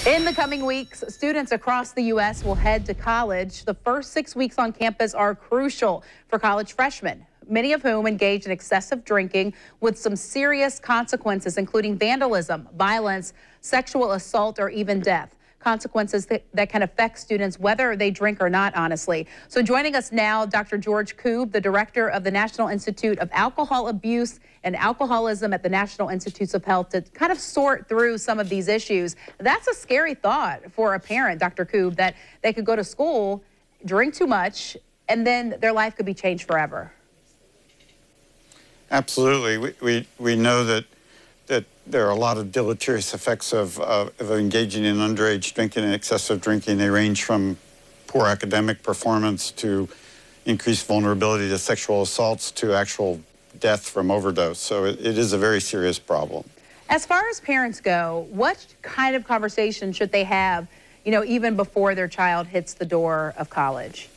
In the coming weeks, students across the U.S. will head to college. The first 6 weeks on campus are crucial for college freshmen, many of whom engage in excessive drinking with some serious consequences, including vandalism, violence, sexual assault, or even death. Consequences that can affect students whether they drink or not, honestly. So joining us now, Dr. George Koob, the director of the National Institute of Alcohol Abuse and Alcoholism at the National Institutes of Health, to kind of sort through some of these issues. That's a scary thought for a parent, Dr. Koob, that they could go to school, drink too much, and then their life could be changed forever. Absolutely. We know that there are a lot of deleterious effects of engaging in underage drinking and excessive drinking. They range from poor academic performance to increased vulnerability to sexual assaults to actual death from overdose. So it is a very serious problem. As far as parents go, what kind of conversation should they have, even before their child hits the door of college?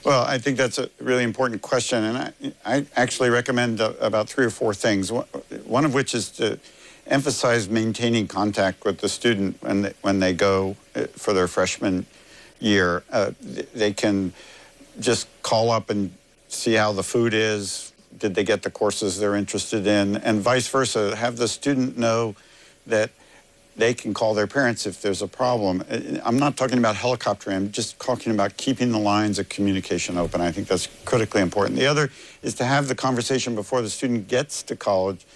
Well, I think that's a really important question, and I actually recommend about 3 or 4 things. One of which is to emphasize maintaining contact with the student when they go for their freshman year. They can just call up and see how the food is. Did they get the courses they're interested in? And vice versa. Have the student know that they can call their parents if there's a problem. I'm not talking about helicoptering, I'm just talking about keeping the lines of communication open. I think that's critically important. The other is to have the conversation before the student gets to college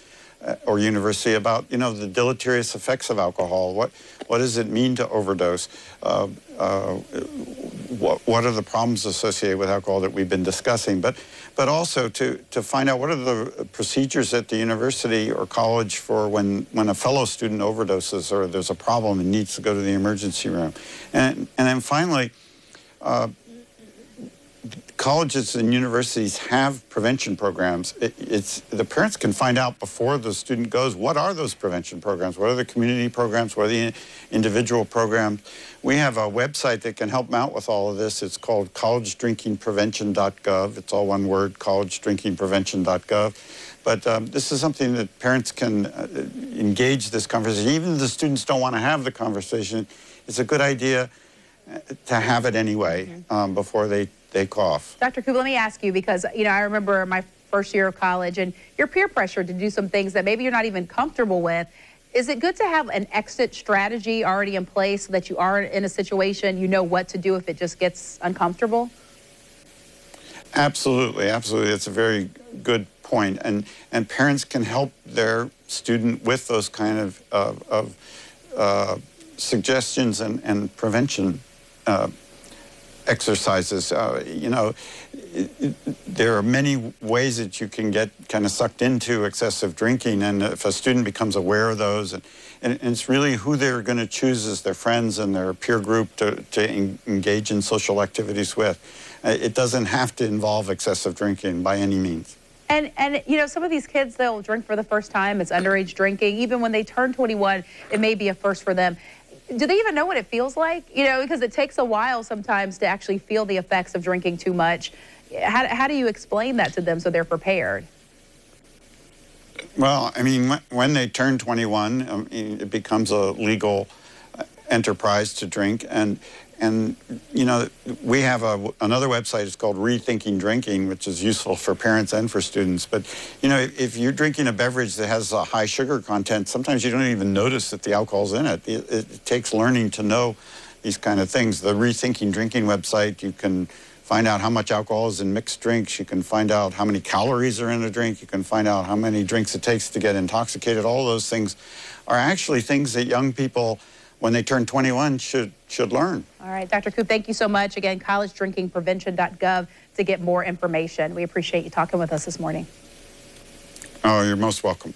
or university about, the deleterious effects of alcohol. What does it mean to overdose? What are the problems associated with alcohol that we've been discussing? But also to find out what are the procedures at the university or college for when a fellow student overdoses or there's a problem and needs to go to the emergency room. And then finally, colleges and universities have prevention programs. The parents can find out before the student goes, what are those prevention programs? What are the community programs? What are the individual programs? We have a website that can help them out with all of this. It's called collegedrinkingprevention.gov. It's all one word, collegedrinkingprevention.gov. But this is something that parents can engage this conversation. Even if the students don't want to have the conversation, it's a good idea to have it anyway before they take off. Dr. Koob, let me ask you, because I remember my first year of college and your peer pressure to do some things that maybe you're not even comfortable with. Is it good to have an exit strategy already in place so that you are in a situation, you know what to do if it just gets uncomfortable? Absolutely, absolutely. That's a very good point. And parents can help their student with those kind of suggestions and prevention exercises. There are many ways that you can get kind of sucked into excessive drinking, and if a student becomes aware of those, and it's really who they're going to choose as their friends and their peer group to engage in social activities with. It doesn't have to involve excessive drinking by any means. And some of these kids, they'll drink for the first time. It's underage drinking. Even when they turn 21, it may be a first for them. Do they even know what it feels like? Because it takes a while sometimes to actually feel the effects of drinking too much. How do you explain that to them so they're prepared? Well, I mean, when they turn 21, it becomes a legal enterprise to drink. And we have another website. It's called Rethinking Drinking, which is useful for parents and for students. But, if you're drinking a beverage that has a high sugar content, sometimes you don't even notice that the alcohol's in it. It takes learning to know these kind of things. The Rethinking Drinking website, you can find out how much alcohol is in mixed drinks. You can find out how many calories are in a drink. You can find out how many drinks it takes to get intoxicated. All those things are actually things that young people, when they turn 21, should learn. All right, Dr. Koob, thank you so much. Again, collegedrinkingprevention.gov to get more information. We appreciate you talking with us this morning. Oh, you're most welcome.